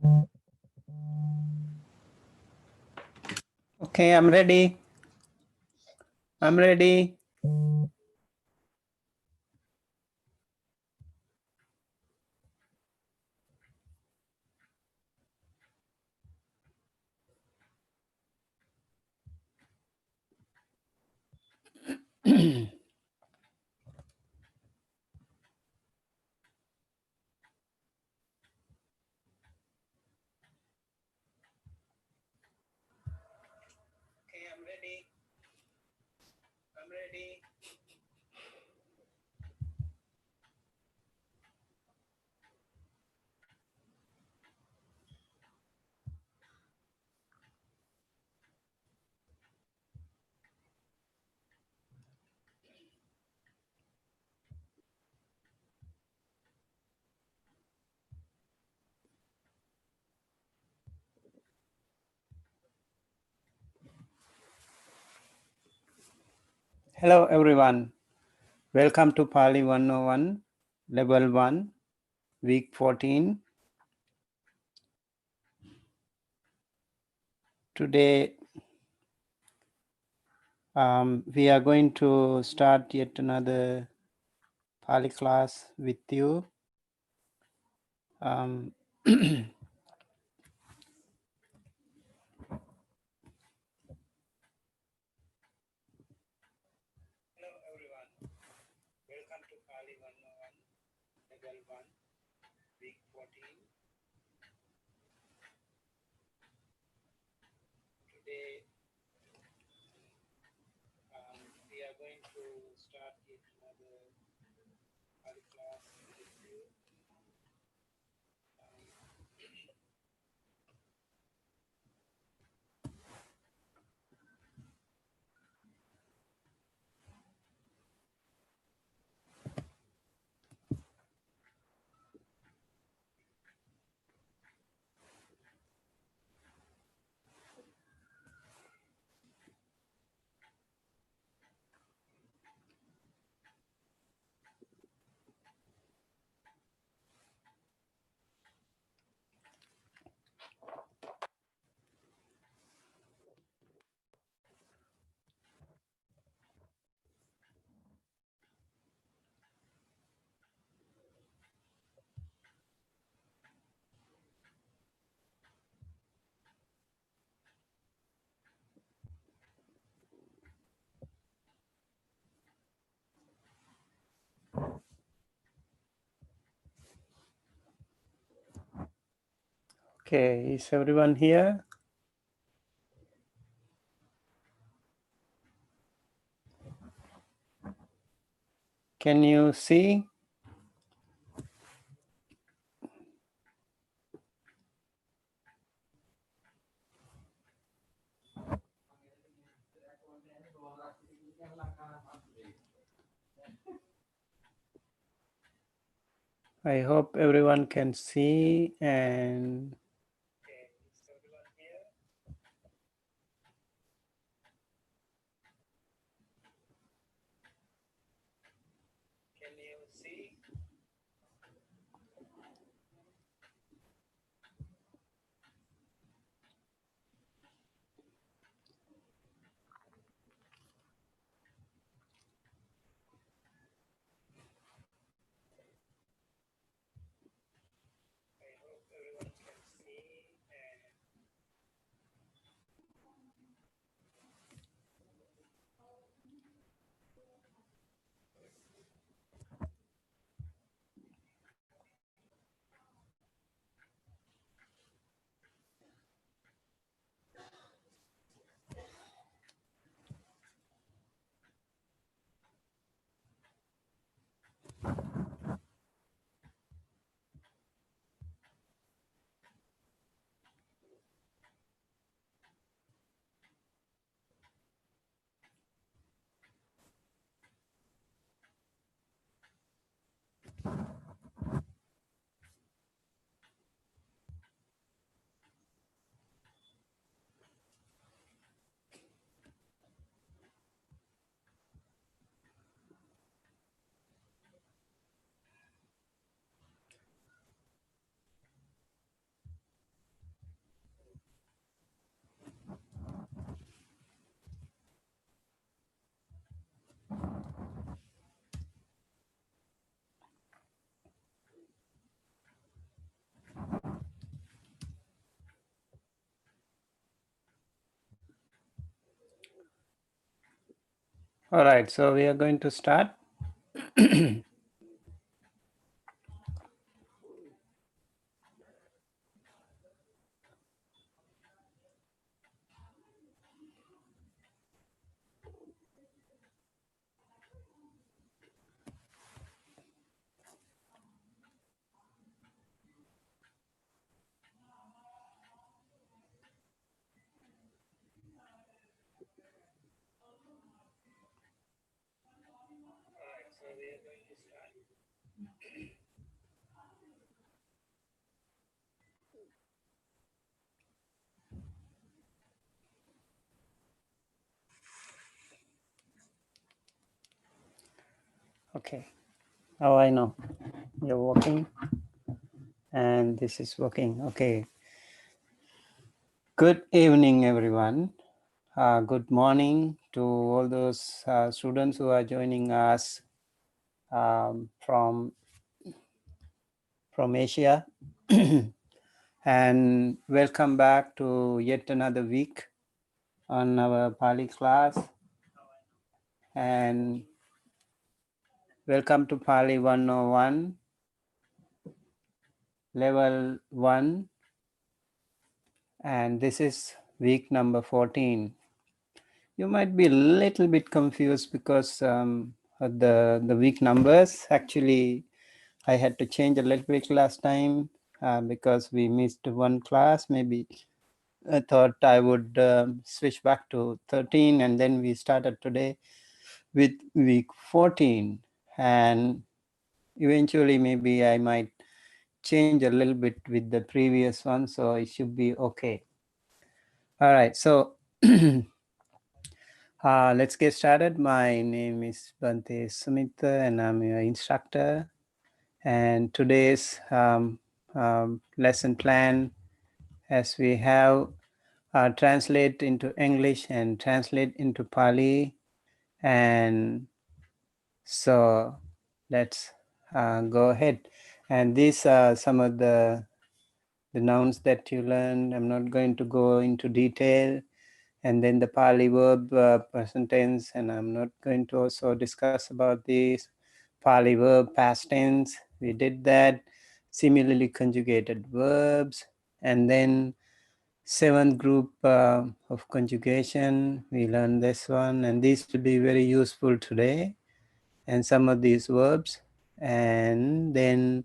Okay, I'm ready. I'm ready. Okay, I'm ready. I'm ready. Hello, everyone. Welcome to PALI 101, Level 1, Week 14. Today, we are going to start yet another PALI class with you. Hello, everyone. Welcome to PALI 101, Level 1, Week 14. Today, we are going to start yet another PALI class with you. Okay, is everyone here? Can you see? I hope everyone can see and can you see? I hope everyone can All right, so we are going to start. Okay, oh, I know you're working and this is working. Okay, good evening, everyone. Good morning to all those students who are joining us from Asia. And welcome back to yet another week on our Pali class. And welcome to Pali 101, level 1. And this is week number 14. You might be a little bit confused because the week numbers. Actually, I had to change a little bit last time because we missed one class. Maybe I thought I would switch back to 13, and then we started today with week 14. And eventually, maybe I might change a little bit with the previous one, so it should be okay. All right, so let's get started. My name is Bante Sumita and I'm your instructor. And today's lesson plan, as we have translate into English and translate into Pali. And so let's go ahead. And these are some of the nouns that you learned. I'm not going to go into detail. And then the Pali verb present tense, and I'm not going to also discuss about this Pali verb past tense. We did that. Similarly conjugated verbs, and then seventh group of conjugation. We learned this one, and these will be very useful today. And some of these verbs, and then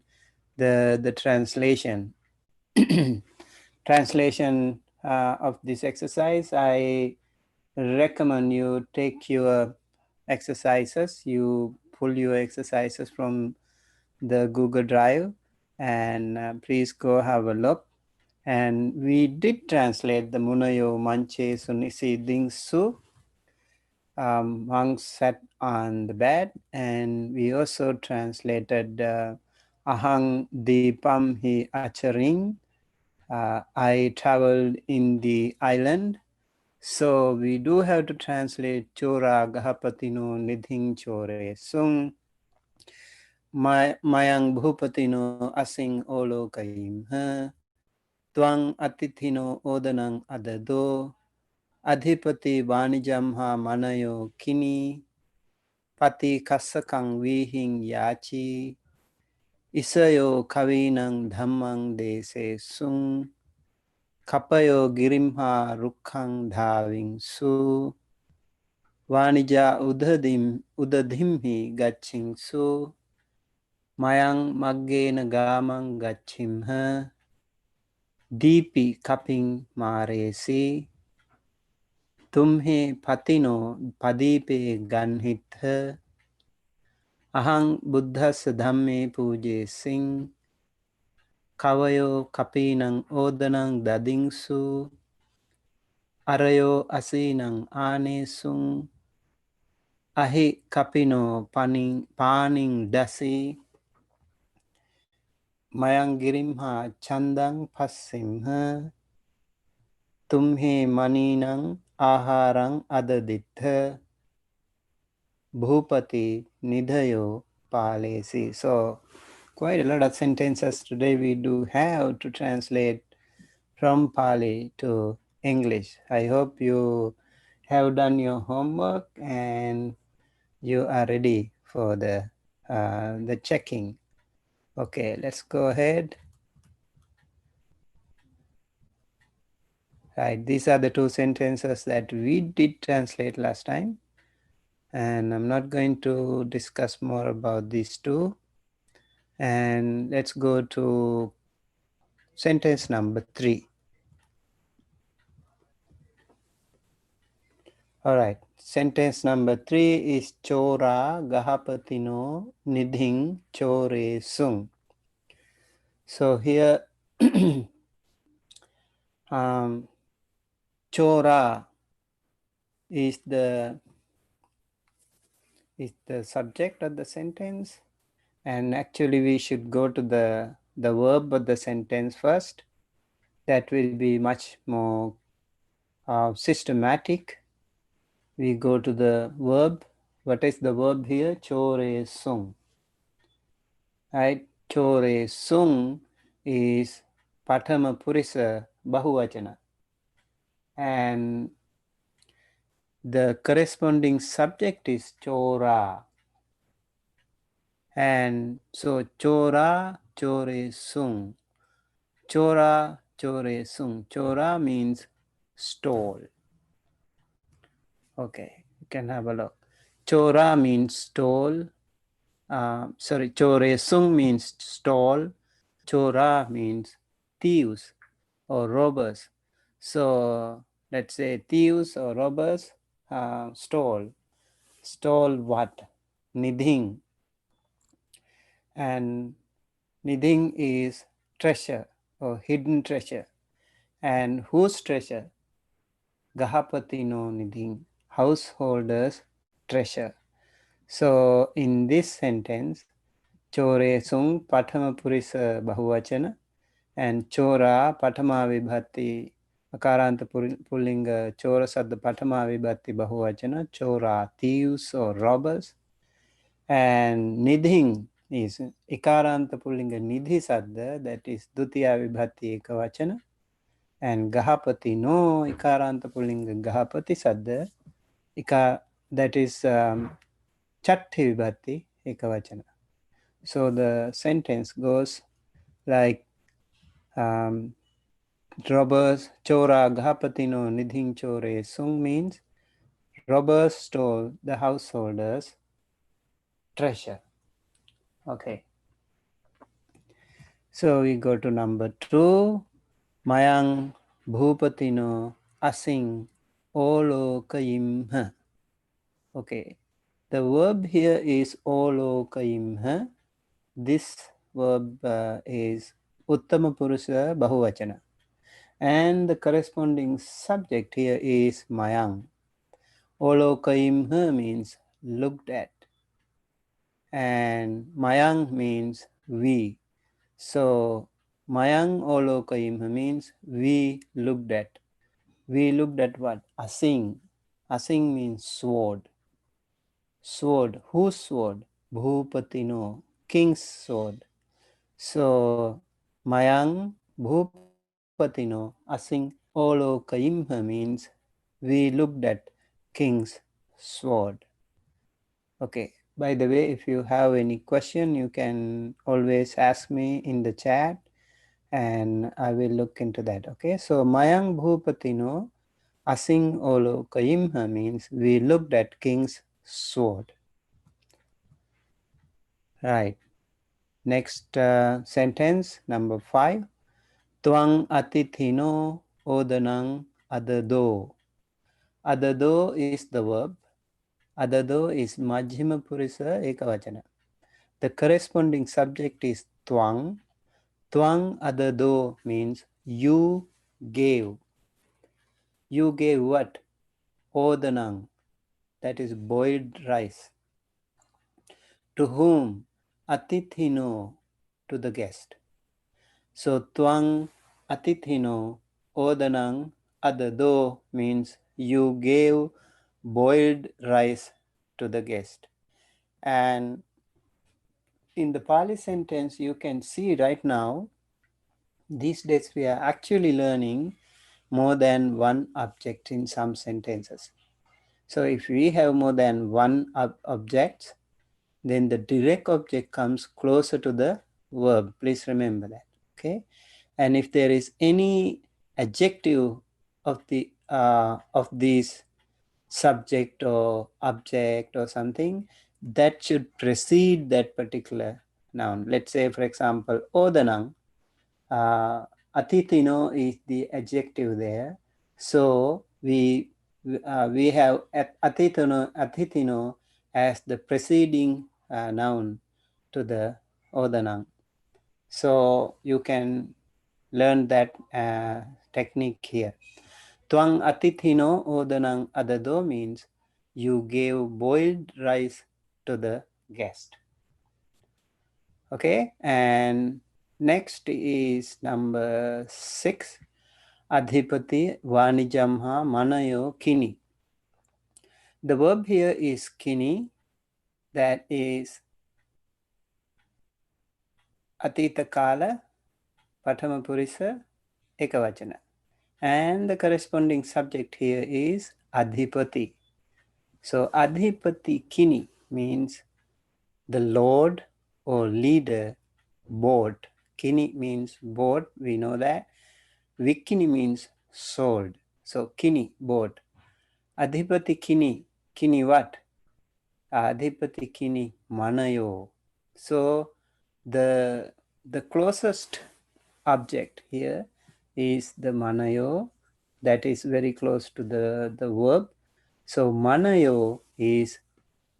the translation. Translation of this exercise, I recommend you take your exercises, you pull your exercises from the Google Drive, and please go have a look. And we did translate the Munayo Manche Sunisi Dingsu, monks sat on the bed, and we also translated Ahang Dipam Hi Acharing, I traveled in the island. So we do have to translate Chora Gahapatino Nidhing Chore Sung Mayang Bhupatino Asing Olo Kaim Ha Twang Atithino Odanang Adado Adhipati Vanijamha Manayo Kini Pati Kasakang Vihing Yachi Isayo Kavinang Dhammang Dese Sung Kapayo Girimha Rukhang Dhaving Su Vanija udadhimhi gaching su Mayang maggena gamang gachimha Deepi kaping maresi Tumhe patino padipe ganhitha Ahang buddhas dhamme puje sing Kavayo kapinang odanang dadingsu Arayo asinang anesung Ahi kapino paning dasi Mayang girimha chandang passimha Tumhe maninang aharang adaditha Bhupati nidhayo palesi. So quite a lot of sentences today we do have to translate from Pali to English. I hope you have done your homework and you are ready for the checking. Okay, let's go ahead. Right, these are the two sentences that we did translate last time, and I'm not going to discuss more about these two. And let's go to sentence number 3. All right, sentence number 3 is Chora Gahapatino Nidhing Chore Sung. So here, Chora is the subject of the sentence, and actually we should go to the verb of the sentence first. That will be much more systematic. We go to the verb. What is the verb here? Chore sung. Right? Chore sung is Pathama Purisa Bahuvachana. And the corresponding subject is Chora. And so Chora, Chore sung. Chora, Chore sung. Chora means stole. Okay, you can have a look. Chora means stole. Chore sung means stole. Chora means thieves or robbers. So let's say thieves or robbers stole. Stole what? Nidhing. And nidhing is treasure or hidden treasure. And whose treasure? Gahapatino nidhing, householders' treasure. So in this sentence, Chore sung Pathama Purisa Bahuvachana and Chora Pathama Vibhati Akaranta Pullinga Chora Sadda Pathama Vibhati Bahuvachana, Chora thieves or robbers. And Nidhing is Ikaranta Pullinga Nidhi Sadda, that is Dutiya Vibhati Ekavachana. And Gahapati no Ikaranta Pullinga Gahapati Sadda, that is Chatti Vibhati Ekavachana. So the sentence goes like robbers Chora Gahapatino Nidhing Chore Sung means robbers stole the householders' treasure. Okay. So we go to number 2. Mayang Bhupatino Asing Olo Kayimha. Okay. The verb here is Olo Kayimha. This verb is Uttama Purusha Bahuvachana. And the corresponding subject here is Mayang. Olokaimha means looked at. And Mayang means we. So Mayang Olokaimha means we looked at. We looked at what? Asing. Asing means sword. Sword. Whose sword? Bhupatino. King's sword. So Mayang Bhupatino Asing Olo Kaimha means we looked at king's sword. Okay, by the way, if you have any question, you can always ask me in the chat and I will look into that. Okay, so Mayang Bhupatino Asing Olo Kaimha means we looked at king's sword. Right. Next sentence, number 5. Twang atithino odanang adado. Adado is the verb. Adado is Majjhima Purisa Ekavachana. The corresponding subject is Twang. Twang adado means you gave. You gave what? Odanang. That is boiled rice. To whom? Atithino. To the guest. So Twang atithino odanang adado means you gave boiled rice to the guest. And in the Pali sentence, you can see right now, these days we are actually learning more than one object in some sentences. So if we have more than one object, then the direct object comes closer to the verb. Please remember that. Okay. And if there is any adjective of these subject or object or something, that should precede that particular noun. Let's say, for example, odanang, atithino is the adjective there. So we have atithino as the preceding noun to the odanang. So you can learn that technique here. Twang atithino odanang adado means you gave boiled rice to the guest. Okay, and next is number 6. Adhipati vanijamha manayo kini. The verb here is kini, that is atita kala pathama purisa ekavachana. And the corresponding subject here is adhipati. So adhipati kini means the lord or leader bought. Kini means bought, we know that. Vikini means sold. So kini, bought. Adhipati kini, kini what? Adhipati kini manayo. So the closest object here is the manayo, that is very close to the verb. So manayo is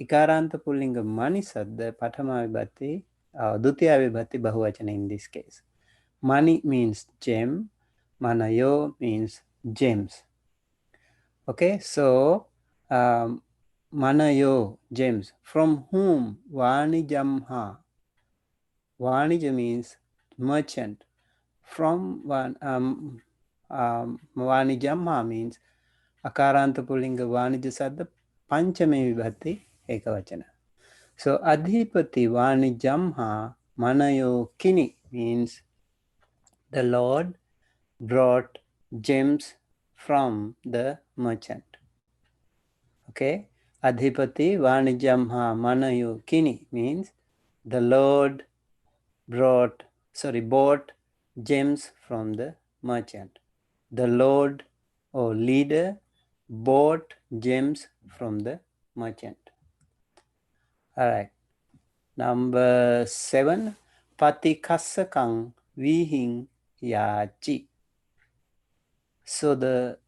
ikaranta pullinga manisadda pathama vibhati, dutiya vibhati bahuvachana in this case. Mani means gem, manayo means gems. Okay, so manayo, gems. From whom? Vanijamha. Vanija means merchant. From Vanijamha means akaranta pullinga vanija sadda panchame vibhati ekavachana. So adhipati vanijamha manayo kini means the Lord brought gems from the merchant. Okay, adhipati vanijamha manayo kini means the Lord bought gems from the merchant. The Lord or leader bought gems from the merchant. All right. Number 7. Patikasakang vihing yachi. So the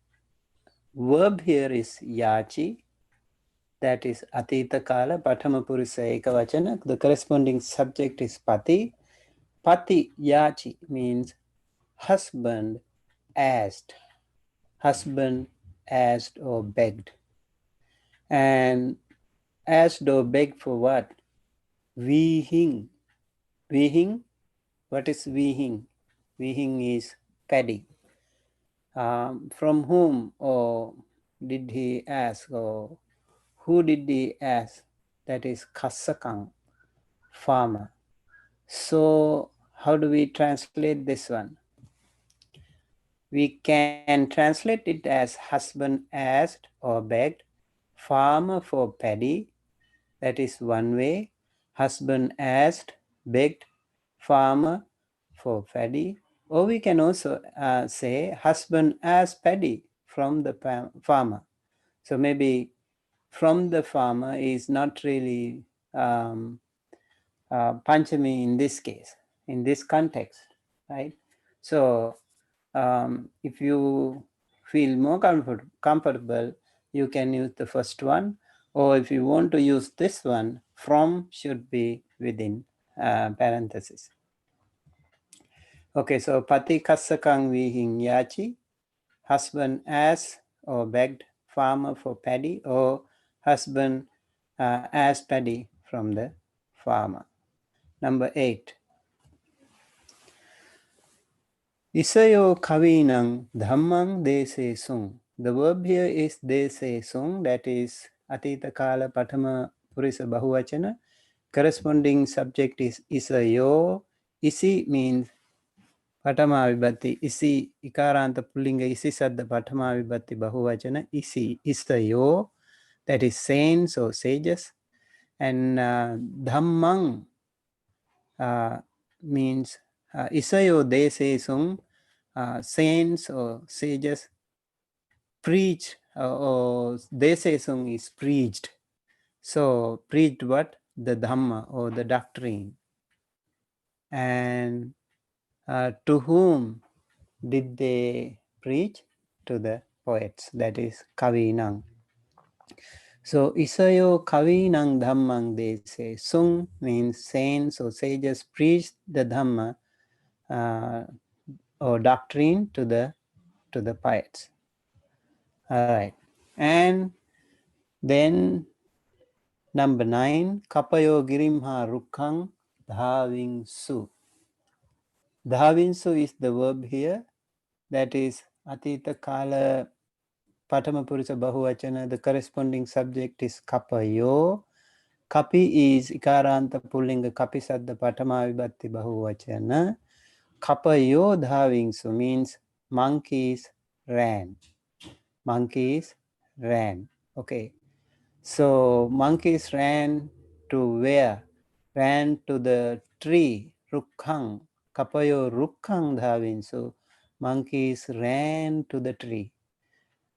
verb here is yachi, that is atita kala pathama purisa ekavachana. The corresponding subject is pati. Pati yachi means husband asked. Husband asked or begged. And asked or begged for what? Vihing. Vihing. What is vihing? Vihing is paddy. From whom or did he ask, or who did he ask? That is kasakang, farmer. So how do we translate this one? We can translate it as husband asked or begged, farmer for paddy. That is one way. Husband asked, begged, farmer for paddy. Or we can also say husband asked paddy from the farmer. So maybe from the farmer is not really Panchami in this case, in this context, right? So if you feel more comfortable, you can use the first one, or if you want to use this one, from should be within parenthesis. Okay, so pati kasakang vihing yachi, husband asked or begged farmer for paddy, or husband asked paddy from the farmer. Number 8. Isayo kavinang dhammang dese sung. The verb here is dese sung, that is atita kala pathama purisa bahuvachana. Corresponding subject is isayo. Isi means pathama vibhati. Isi ikaranta pullinga isi sadda pathama vibhati bahuvachana. Isi isayo. that is saints or sages. And dhammang means isayo desesum, saints or sages preach, or desesum is preached. So preached what? The dhamma or the doctrine. And to whom did they preach? To the poets, that is kavinang. So isayo kavinang dhammang dese. Sung means saints or sages preach the dhamma or doctrine to the poets. All right. And then number 9, kapayo girimha rukkang dhavingsu. Dhavingsu is the verb here. That is atita kala patama purusha bahuvachana. The corresponding subject is kapayo. Kapi is ikaranta pullinga kapi sadda patama vibhatti bahuvachana. Kapayo dhavingsu means monkeys ran. Monkeys ran. Okay. So monkeys ran to where? Ran to the tree, rukkang. Kapayo rukkang dhavingsu. Monkeys ran to the tree.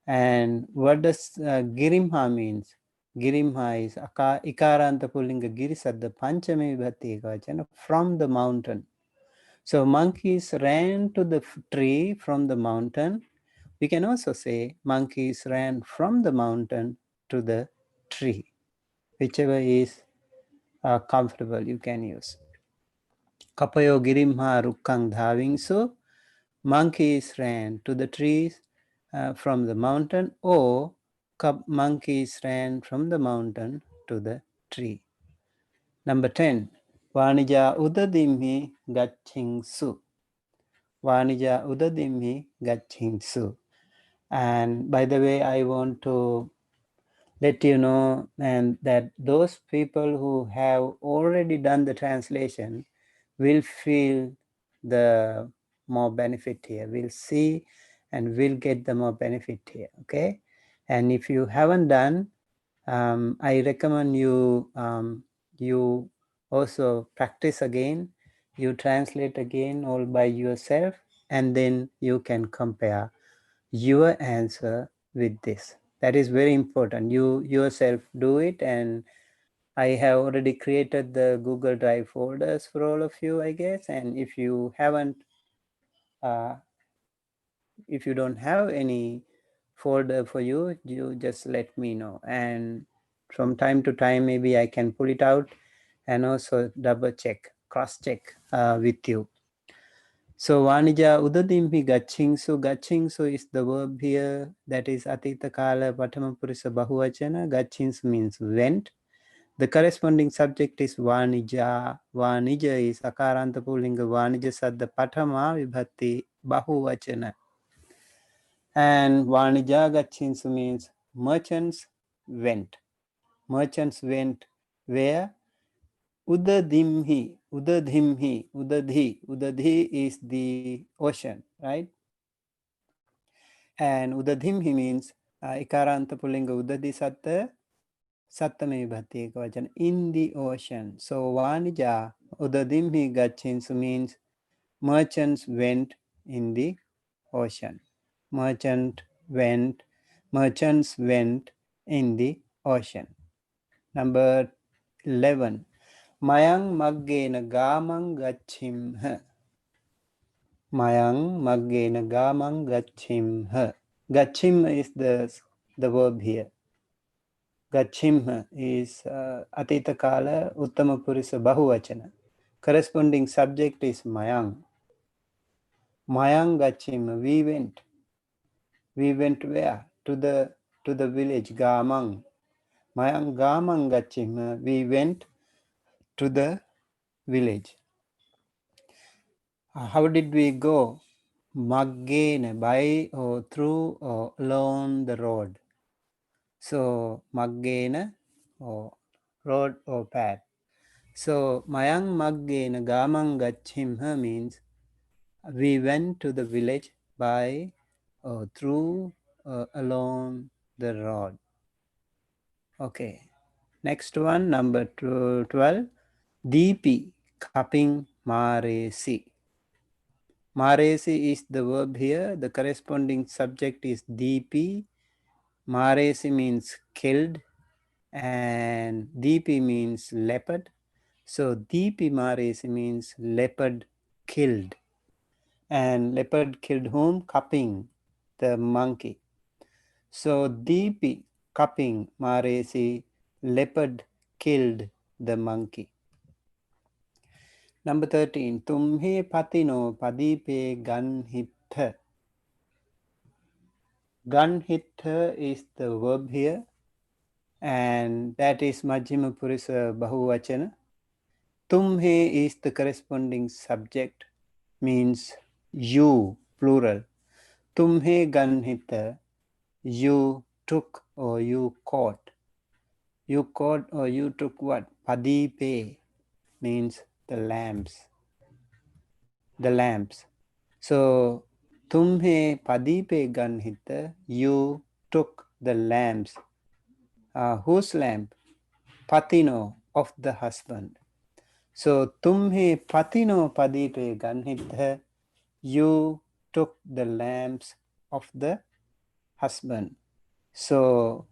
And what does girimha means? Girimha is ikaranta pullinga girisadda panchami vibhatti ekavachana, from the mountain. So monkeys ran to the tree from the mountain. We can also say monkeys ran from the mountain to the tree. Whichever is comfortable, you can use. Kapayo girimha rukkang dhavingsu. Monkeys ran to the trees from the mountain, or monkeys ran from the mountain to the tree. Number 10, Vanija udadimhi gachingsu. Vanija udadimhi gachingsu. And by the way, I want to let you know and that those people who have already done the translation will feel the more benefit here. We'll see and we'll get the more benefit here, okay? And if you haven't done, I recommend you you also practice again, you translate again all by yourself, and then you can compare your answer with this. That is very important. You yourself do it, and I have already created the Google Drive folders for all of you, I guess. And if you haven't, if you don't have any folder for you, you just let me know. And from time to time, maybe I can pull it out and also double check, cross check with you. So Vanija udadimhi gachingsu. Gachingsu is the verb here, that is atita kala patama purusha bahuvachana. Gachingsu means went. The corresponding subject is Vanija. Vanija is akaranta pullinga Vanija sadda patama vibhatti bahuvachana. And Vanija gachinsu means merchants went. Merchants went where? Udadimhi. Udadhimhi. Udadhi. Udadhi is the ocean, right? And udadhimhi means ikaranta pullinga udadhi satta sattame bhati ekavachana, in the ocean. So vanija udadimhi gachinsu means merchants went in the ocean. Merchants went in the ocean. Number 11, mayang maggena gamang gachimha. Mayang maggena gamang gachimha. Gachim is the verb here. Gachimha is atita kala uttama purusha bahuvachana. Corresponding subject is mayang. Mayang gachimha, we went. We went where? To the village Gamang. Mayang Gamang gachimha, we went to the village. How did we go? Maggene, by or through or along the road. So maggene, or road or path. So mayang maggena gamang gachimha means we went to the village by or through or along the road. Okay. Next one, number 12. DP, cupping maresi. Maresi is the verb here. The corresponding subject is DP. Maresi means killed and DP means leopard. So DP maresi means leopard killed. And leopard killed whom? Cupping, the monkey. So DP, cupping maresi, leopard killed the monkey. Number 13. Tumhe patino padipe gun hittha. Gun hittha is the verb here. And that is Majjhima Purisa Bahuvachana. Tumhe is the corresponding subject, means you, plural. Tumhe gun hittha, you took or you caught. You caught or you took what? Padipe means the lambs. The lambs. So, tumhe padipe gun hittha, you took the lambs. Whose lamb? Patino, of the husband. So, tumhe patino padipe gun hittha, you took the lambs of the husband. So,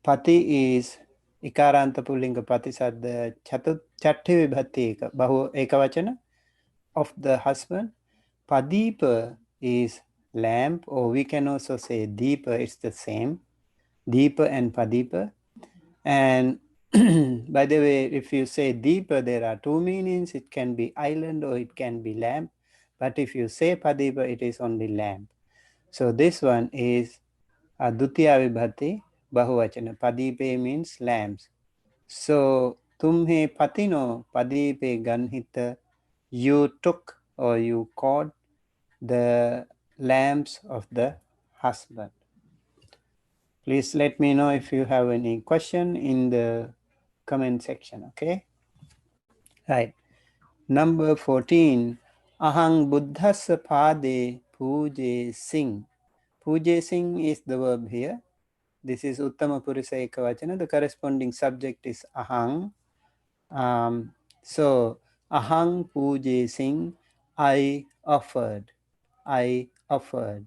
pati is ikaranta pullinga patisadda chathi vibhatti bahu ekavachana of the husband. Padipa is lamp, or we can also say deepa, it's the same. Deepa and padipa. And by the way, if you say deepa, there are two meanings. It can be island or it can be lamp. But if you say padipa, it is only lamp. So this one is dutiya vibhati bahuvachana. Padipe means lamps. So tumhe patino padipe ganhita, you took or you caught the lambs of the husband. Please let me know if you have any question in the comment section, okay? Right. Number 14. Ahang buddhasa pade puje sing. Puje sing is the verb here. This is Uttama Purisa Ekavachana. The corresponding subject is ahang. So, ahang puje sing, I offered. I offered.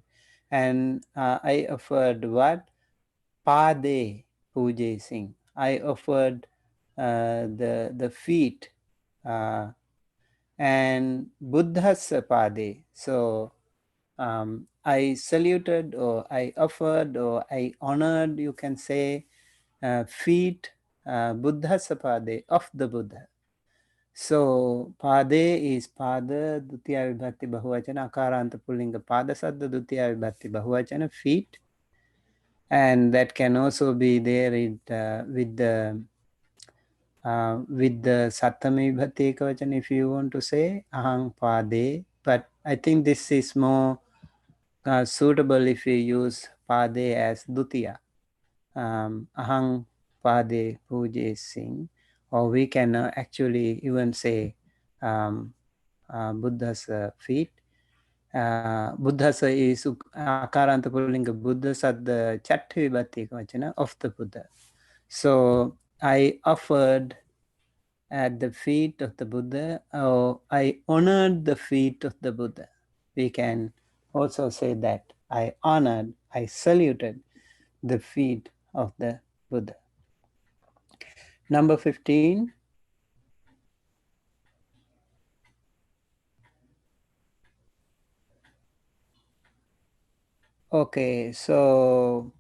And I offered what? Pade puje sing. I offered the feet and Buddha's pade. So I saluted or I offered or I honored, you can say, feet Buddha's pade, of the Buddha. So pade is pada dutiya vibhatti bahuvachana, akaranta pullinga pada sadda dutiya vibhatti bahuvachana, feet. And that can also be there with the Sattami Vibhatti Ekavachana, if you want to say ahang pade. But I think this is more suitable if we use pade as dutiya. Ahang pade puje sing. Or we can actually even say Buddha's feet. Buddhasa is akaranta pullinga Buddha sadda chatti vibhatti ekavachana, of the Buddha. So I offered at the feet of the Buddha, or I honored the feet of the Buddha. We can also say that I honored, I saluted the feet of the Buddha. Number 15. Okay, so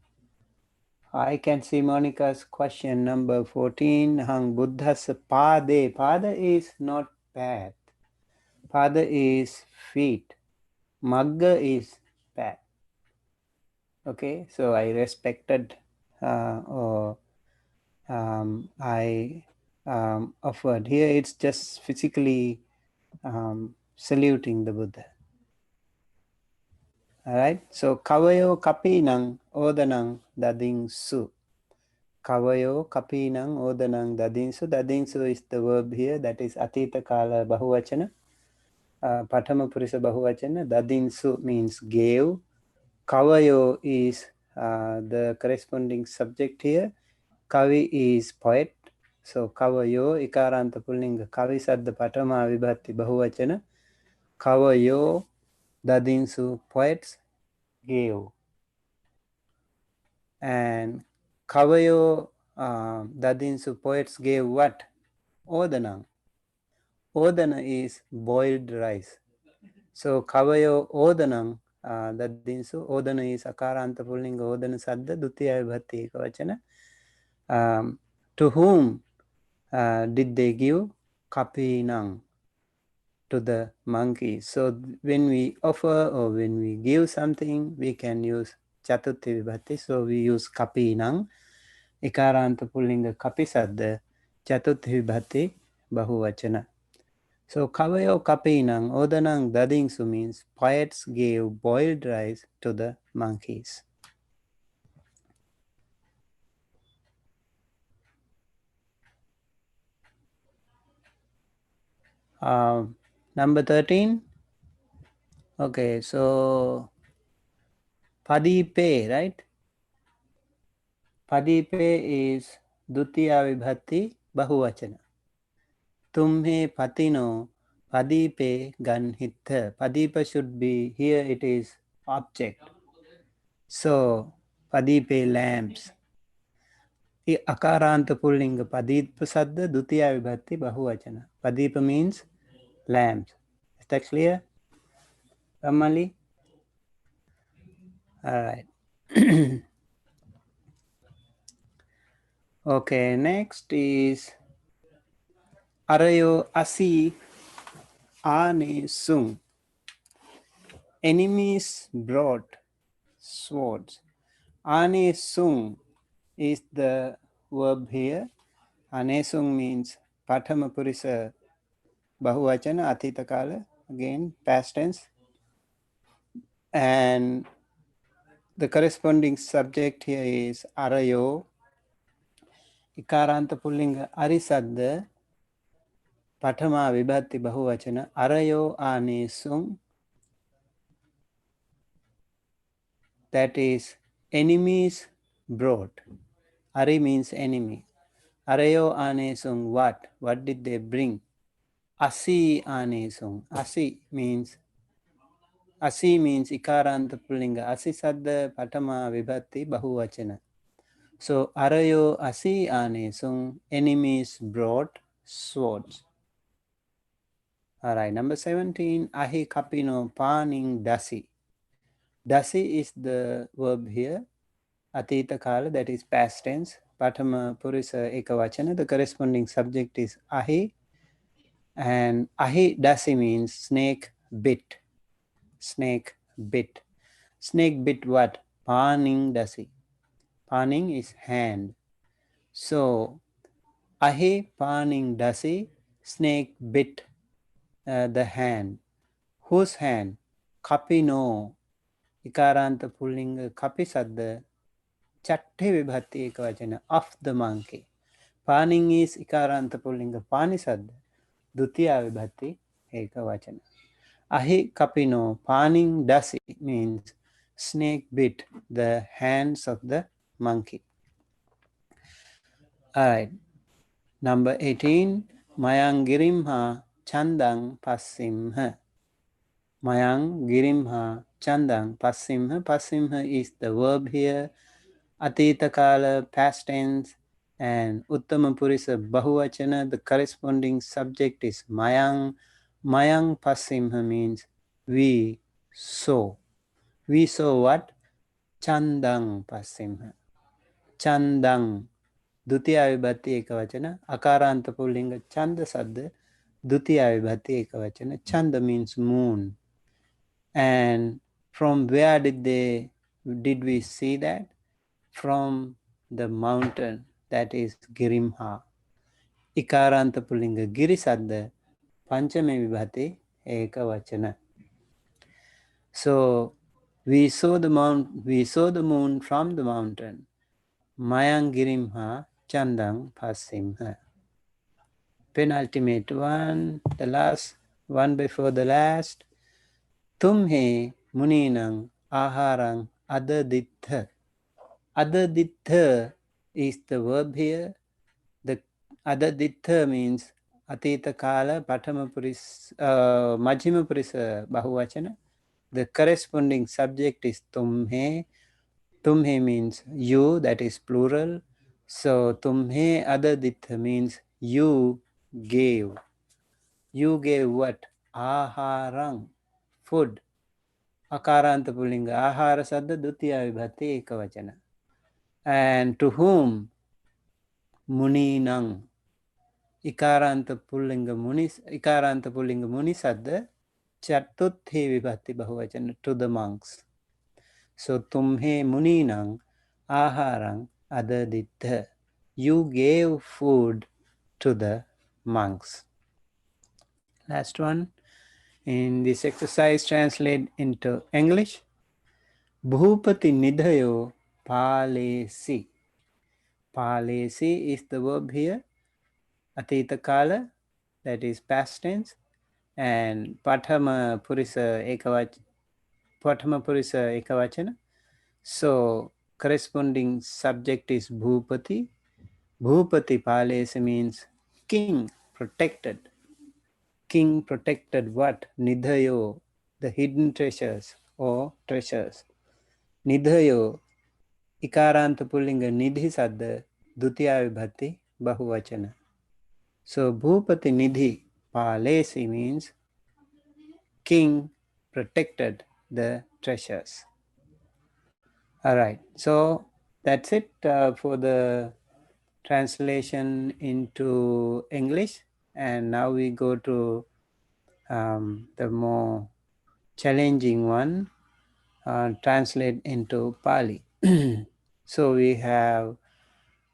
I can see Monica's question. Number 14. Hang Buddha's pade. Pada is not path. Pada is feet. Magga is path. Okay, so I respected or I offered. Here it's just physically saluting the Buddha. All right, so kavayo kapinang odanang dading su. Kavayo kapinang odanang dading su. Dading su is the verb here, that is atita kala bahuvachana. Patama purisa bahuvachana. Dading su means gave. Kavayo is the corresponding subject here. Kavi is poet. So kavayo ikaranta pullinga kavi sadda patama vibhatti bahuvachana. Kavayo dadinsu poets gave. And kavayo dadinsu poets gave what? Odanam. Odana is boiled rice. So kavayo odanam dadinsu. Odana is akaranta pullinga odana sadda dutiya vibhatti ekavachana. To whom did they give? Kapinang, to the monkey. So when we offer or when we give something, we can use Chatuthi Vibhatti. So we use Kapinang. Ikaranta pullinga kapi sadda Chatuthi Vibhatti Bahuvachana. So Kavayo Kapinang Odanang Dadingsu means poets gave boiled rice to the monkeys. Number 13. Okay, so Padipe, right? Padipe is Dutiya Vibhatti Bahuvachana. Tumhe patino Padipe ganhitha. Padipa should be, here it is object. So Padipe lamps. Akaranta pullinga Padipa sadda Dutiya Vibhatti Bahuvachana. Padipa means lamps. Is that clear? Ramali? Alright. Okay, next is Arayo Asi Ane Sung. Enemies brought swords. Ane Sung is the verb here. Ane Sung means Pathama Purisa Bahuvachana Atita Kala, again past tense. And the corresponding subject here is Arayo. Ikaranta pullinga Arisadda Pathama Vibhatti Bahuvachana Arayo Ane Sung. That is enemies brought. Ari means enemy. Arayo ane sung what? What did they bring? Asi ane sung. Asi means ikaranta pullinga. Asi sadda patama vibhatti bahuvachana. So arayo asi ane sung, enemies brought swords. Alright, number 17. Ahi kapino paning dasi. Dasi is the verb here. Atita kala, that is past tense. Pathama purisa ekavachana. The corresponding subject is ahi. And ahi dasi means snake bit. Snake bit. Snake bit what? Paning dasi. Paning is hand. So ahi paning dasi. Snake bit the hand. Whose hand? Kapino. Ikaranta pullinga kapi sadda. Chatte vibhatti ekavachana. Of the monkey. Paning is ikaranta pullinga pani sadda. Dutiya vibhatti ekavachana. Ahi kapino paning dasi means snake bit the hands of the monkey. Alright. Number 18. Mayang girimha chandang pasimha. Mayang girimha chandang pasimha. Pasimha is the verb here. Atita kala, past tense, and Uttama Purisa Bahuvachana. The corresponding subject is Mayang. Mayang Pasimha means we saw. We saw what? Chandang Pasimha. Chandang. Dutiya Vibhatti Ekavachana. Akaranta Pullinga Chanda Sadda. Dutiya Vibhatti Ekavachana. Chanda means moon. And from where did we see that? From the mountain, that is Girimha. Ikaranta pullinga Giri sadda Panchame Vibhati Ekavachana. So we saw the moon from the mountain. Mayang Girimha Chandang Pasimha. Penultimate one, the last one before the last. Tumhe Muninang Aharang Adaditha. Adaditha is the verb here. The adaditta means atita kala patama puris majjhima purisa bahuvachana. The corresponding subject is tumhe. Tumhe means you, that is plural. So tumhe adaditta means you gave. You gave what? Aharang, food. Akaranta pulinga. Ahara sadda dutiya vibhati ekavachana. And to whom? Muninang. Ikaranta pullinga muni sadda chatuthi vibhati bahuvachana, to the monks. So tumhe muninang aharang adadittha. You gave food to the monks. Last one. In this exercise, translate into English. Bhupati nidhayo palesi. Palesi is the verb here. Atita kala, that is past tense. And Pathama Purisa Ekavachana. So corresponding subject is Bhupati. Bhupati Palese means king, protected. King protected what? Nidhayo, the hidden treasures or treasures. Nidhayo, Ikaranta Pullinga Nidhi Sadda, Dutiya Vibhati, Bahuvachana. So Bhupati Nidhi Palesi means king protected the treasures. All right, so that's it for the translation into English. And now we go to the more challenging one, translate into Pali. So we have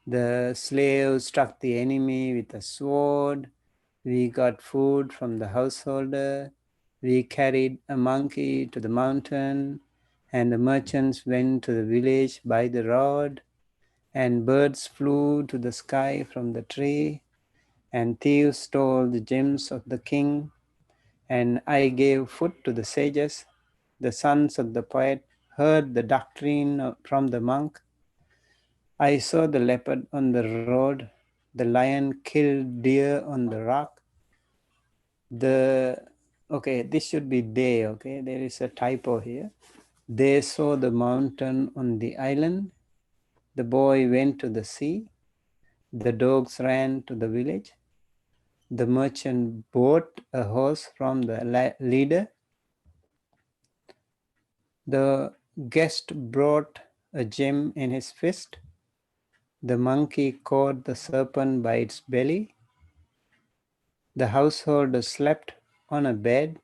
the slave struck the enemy with a sword. We got food from the householder. We carried a monkey to the mountain, and the merchants went to the village by the road, and birds flew to the sky from the tree, and thieves stole the gems of the king, and I gave food to the sages. The sons of the poet heard the doctrine from the monk. I saw the leopard on the road, the lion killed deer on the rock. Okay, this should be they, okay? There is a typo here. They saw the mountain on the island. The boy went to the sea. The dogs ran to the village. The merchant bought a horse from the leader. The guest brought a gem in his fist. The monkey caught the serpent by its belly. The householder slept on a bed.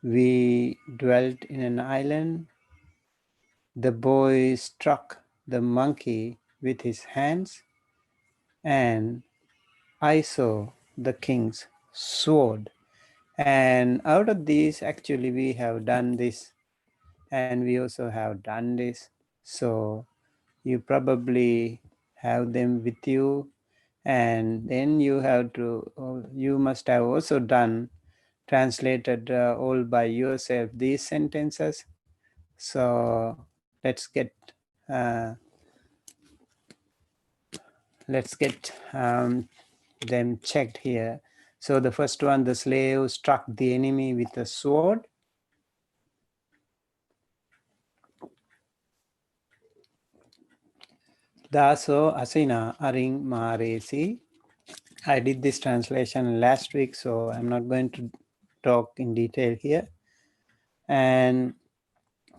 We dwelt in an island. The boy struck the monkey with his hands, and I saw the king's sword. And out of these, actually, we have done this, and we also have done this. So you probably have them with you, and then you must have also done translated all by yourself these sentences. So uh, let's get them checked here. So the first one, the slave struck the enemy with a sword. Daso asina aring maresi. I did this translation last week, so I'm not going to talk in detail here. And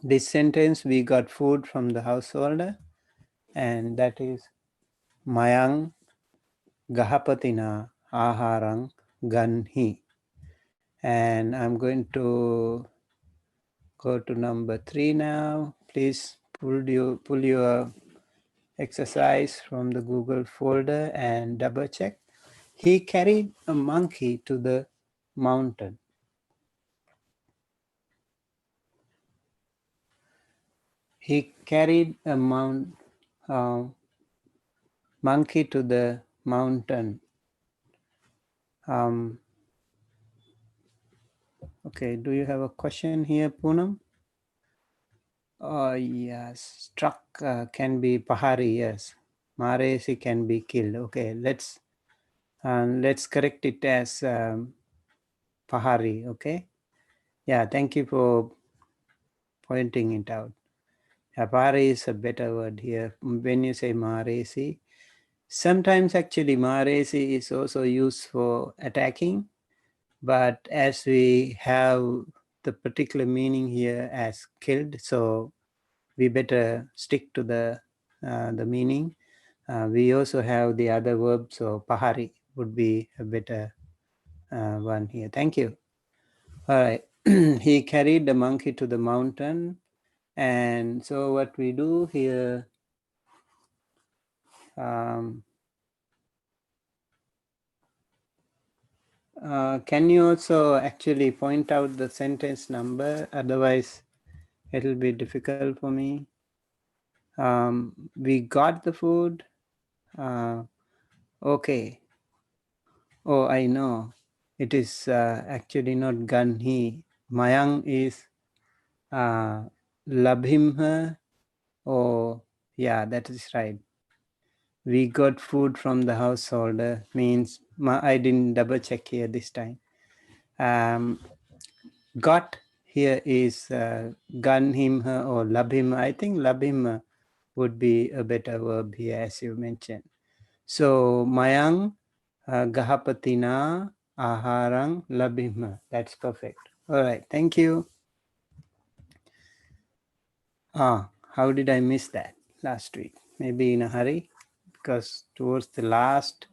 this sentence, we got food from the householder, and that is Mayang Gahapatina Aharang Ganhi. And I'm going to go to number 3 now. Please pull your exercise from the Google folder and double check. He carried a monkey to the mountain. He carried a monkey to the mountain. Okay, do you have a question here, Poonam? Yes, struck can be pahari, yes. Maresi can be killed. Okay, let's correct it as Pahari. Okay. Yeah, thank you for pointing it out. Pahari is a better word here. When you say Maresi, sometimes actually Maresi is also used for attacking, but as we have the particular meaning here as killed, so we better stick to the meaning. We also have the other verb, so Pahari would be a better one here. Thank you. All right. He carried the monkey to the mountain. And so what we do here, can you also actually point out the sentence number? Otherwise, it'll be difficult for me. We got the food. Okay. Oh, I know. It is actually not Ganhi. Mayang is Labhimha. Oh, yeah, that is right. We got food from the householder means I didn't double check here this time. Got here is gun him, her, or love him. I think love him would be a better verb here, as you mentioned. So Mayang Gahapatina Aharang Labhima. That's perfect. All right, thank you. How did I miss that last week? Maybe in a hurry, because towards the last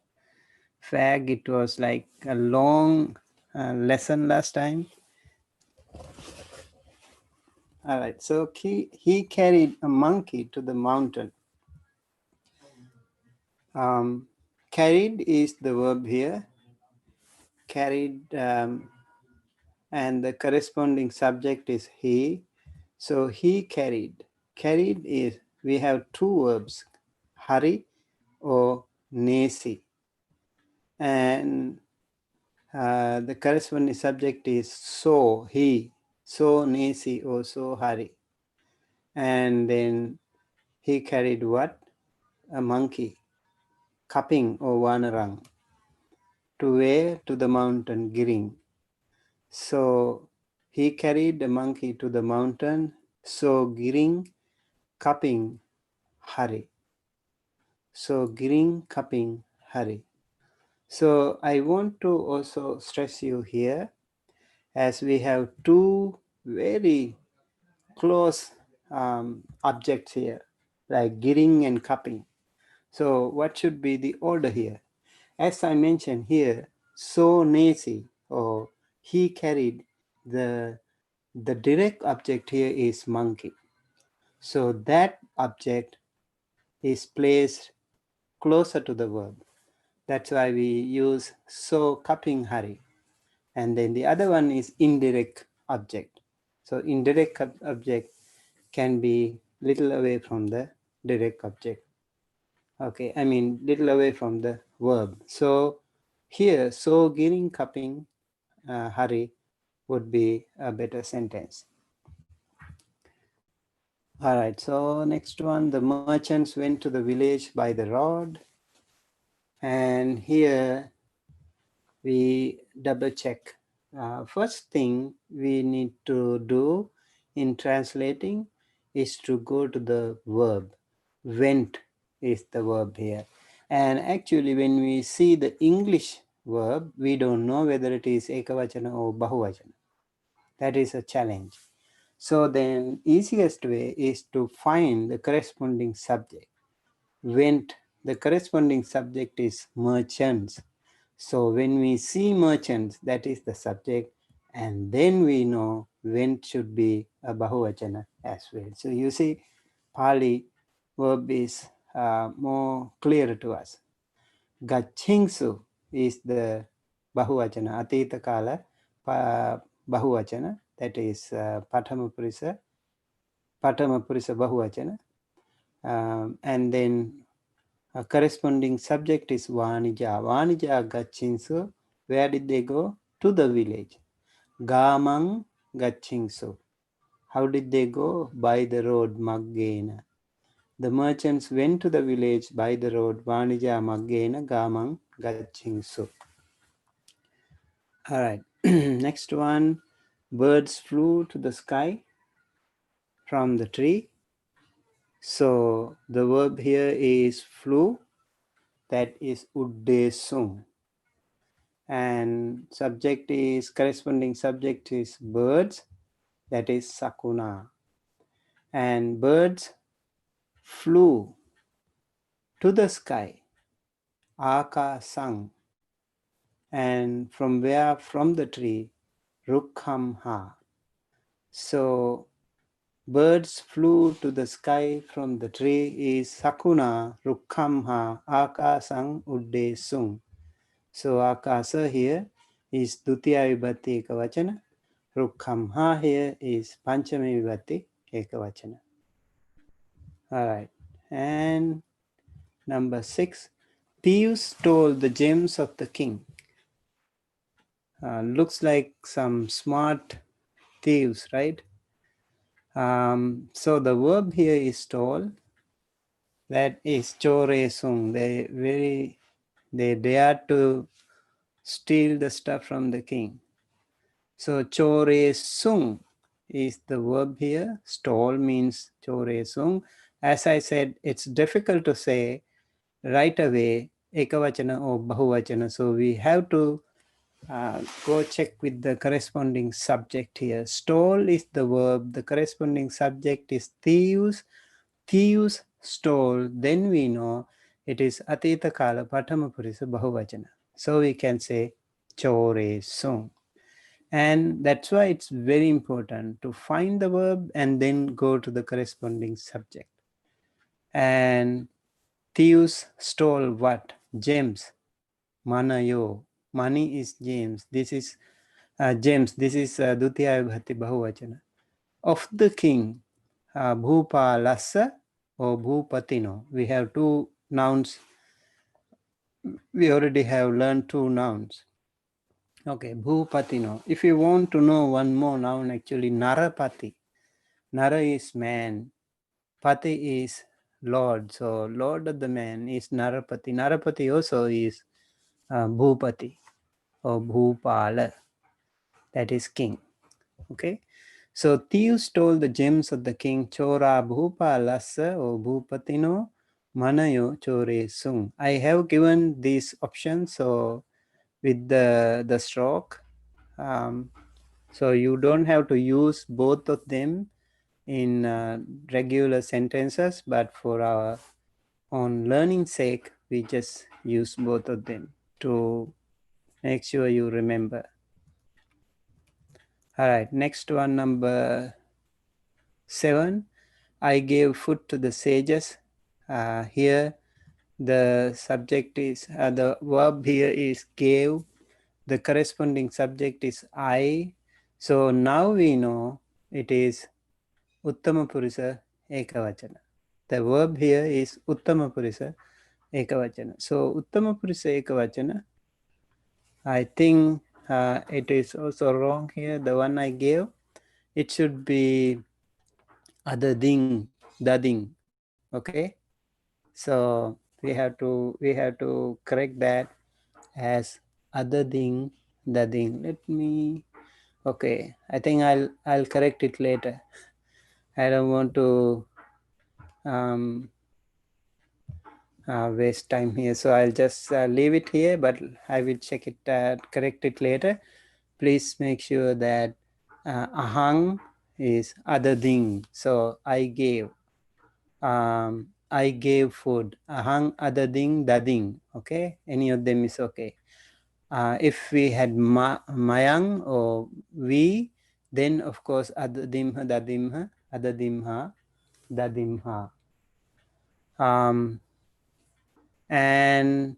fag, it was like a long lesson last time. All right, so he carried a monkey to the mountain. Carried is the verb here. Carried, and the corresponding subject is he. So he carried. Carried is, we have two verbs, hari or nesi. And the corresponding subject is so, he. So nesi or so hari. And then he carried what? A monkey, kaping or wanarang, to where? To the mountain, giring. So he carried the monkey to the mountain, so giring, kaping, hari. So giring, kaping, hari. So I want to also stress you here, as we have two very close objects here, like giring and cupping. So what should be the order here? As I mentioned here, so nasi, or he carried, the direct object here is monkey. So that object is placed closer to the verb. That's why we use so cupping hari. And then the other one is indirect object. So indirect object can be little away from the direct object. Okay, I mean little away from the verb. So here, so giring cupping hari would be a better sentence. All right, so next one, the merchants went to the village by the road. And here we double check. First thing we need to do in translating is to go to the verb. Went is the verb here. And actually when we see the English verb, we don't know whether it is ekavachana or bahuvachana. That is a challenge. So then easiest way is to find the corresponding subject. Went, the corresponding subject is merchants. So when we see merchants, that is the subject, and then we know went should be a bahuvachana as well. So you see, Pali verb is more clear to us. Gachingsu is the bahuvachana, atita kala bahuvachana, that is Patama Purisa bahuvachana. And then a corresponding subject is Vanija. Vanija Gachinsu. Where did they go? To the village. Gamang Gachinsu. How did they go? By the road Maggena. The merchants went to the village by the road Vanija Maggena Gamang Gachingsu. All right. Next one. Birds flew to the sky from the tree. So the verb here is flew, that is uddesung. And subject is, corresponding subject is birds, that is sakuna. And birds flew to the sky, akasang. And from where? From the tree, rukhamha. So birds flew to the sky from the tree is sakuna rukhamha akasang uddesung. So akasa here is dutiya vibhatti ekavachana. Rukhamha here is panchami vibhatti ekavachana. All right. And number 6, thieves stole the gems of the king. Looks like some smart thieves, right? So the verb here is stole. That is choresung. They dared to steal the stuff from the king. So choresung is the verb here. Stole means choresung. As I said, it's difficult to say right away ekavachana or bahuvachana. So we have to go check with the corresponding subject here. Stole is the verb. The corresponding subject is thieves. Thieves stole. Then we know it is atita kala patama purisa bahuvachana. So we can say chore sung. And that's why it's very important to find the verb and then go to the corresponding subject. And thieves stole what? Gems. Manayo. Money is gems. This is gems. This is dutiya vibhatti bahuvachana. Of the king, bhupalasa or bhupatino. We have two nouns. We already have learned two nouns. Okay, bhupatino. If you want to know one more noun, actually narapati. Nara is man. Pati is Lord. So Lord of the man is Narapati. Narapati also is Bhupati or Bhupala. That is king. Okay. So thieves stole the gems of the king. Chora Bhupalasa or Bhupatino Manayo Chore Sung. I have given these options so with the stroke. So you don't have to use both of them in regular sentences, but for our own learning sake, we just use both of them to make sure you remember. All right, next one, number 7. I gave food to the sages. Here, the subject is, the verb here is gave. The corresponding subject is I. So now we know it is Uttama Purisa Ekavachana. The verb here is Uttama Purisa Ekavachana. So Uttama Purisa Ekavachana, I think it is also wrong here. The one I gave, it should be adading, dading. Okay. So we have to correct that as adading, dading. Let me. Okay. I think I'll correct it later. I don't want to waste time here, so I'll just leave it here, but I will check it, correct it later. Please make sure that ahang is other thing. So I gave food. Ahang other thing dading. Okay, any of them is okay. If we had mayang or we, then of course adadimha dadimha adadimha dadimha. And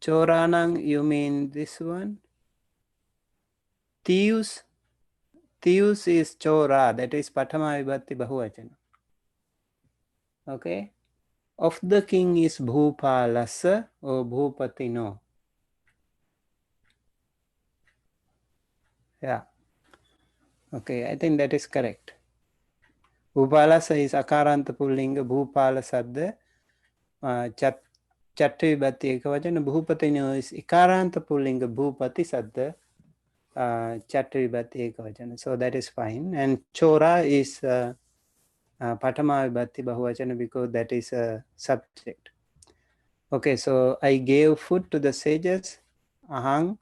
choranang, you mean this one? Thieves is chora, that is patama vibhatti bahuvachana. Okay. Of the king is bhupalasa or bhupatino. Yeah. Okay, I think that is correct. Bhupalasa is Akaranta Pullinga, Bhupala Sadda, Chatri Bhati Ekavachana, Bhupatino is Ikaranta Pullinga, Bhupati Sadda, Chatri Bhati Ekavachana. So that is fine. And Chora is Patama Vibhati Bahuvachana because that is a subject. Okay, so I gave food to the sages. Ahang,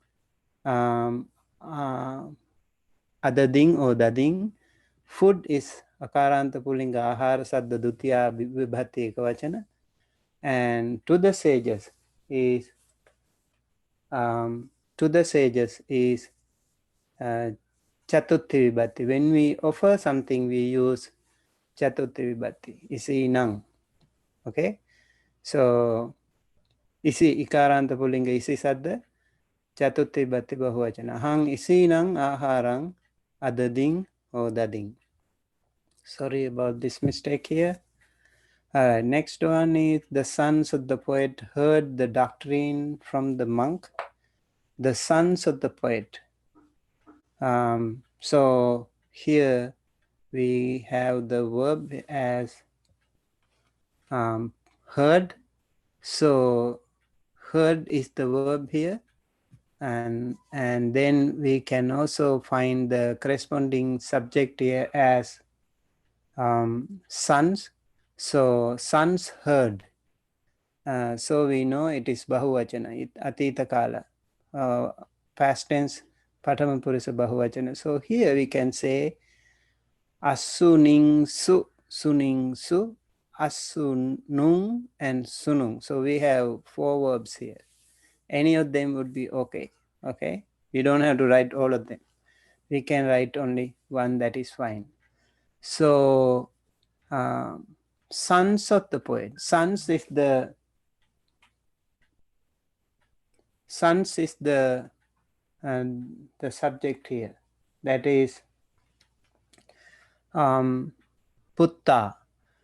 adading or dading. Food is Akaranta Pullinga Ahara Sadda Dutya Vibhati Ekavachana. And to the sages is Chatuthi Vibhati. When we offer something, we use Chatuthi Vibhati. Isi nang. Okay, so isi Ikaranta Pullinga isi Sadda. Chatuthi Vibhati Bahuvachana. Hang isi nang aharang adading or dading. Sorry about this mistake here. Next one is the sons of the poet heard the doctrine from the monk. The sons of the poet. So here we have the verb as heard. So heard is the verb here, and then we can also find the corresponding subject here as sons. So sons heard. So we know it is Bahuvachana, Atita Kala, past tense, Patama Purisa Bahuvachana. So here we can say Asuning Su, Suning Su, Asunung, and Sunung. So we have 4 verbs here. Any of them would be okay. Okay, we don't have to write all of them. We can write only one, that is fine. So sons of the poet. Sons is the subject here. That is Putta.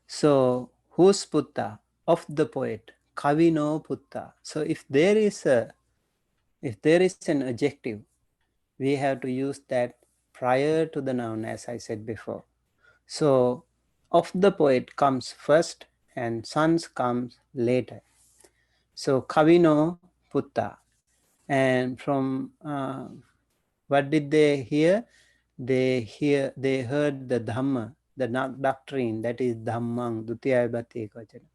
So whose Putta? Of the poet. Kavino Putta. So if there is an adjective, we have to use that prior to the noun, as I said before. So of the poet comes first and sons comes later. So Kavino Putta. And from what did they hear? They heard the Dhamma, the doctrine, that is Dhammang, Dutya Vibhati Ekavachana.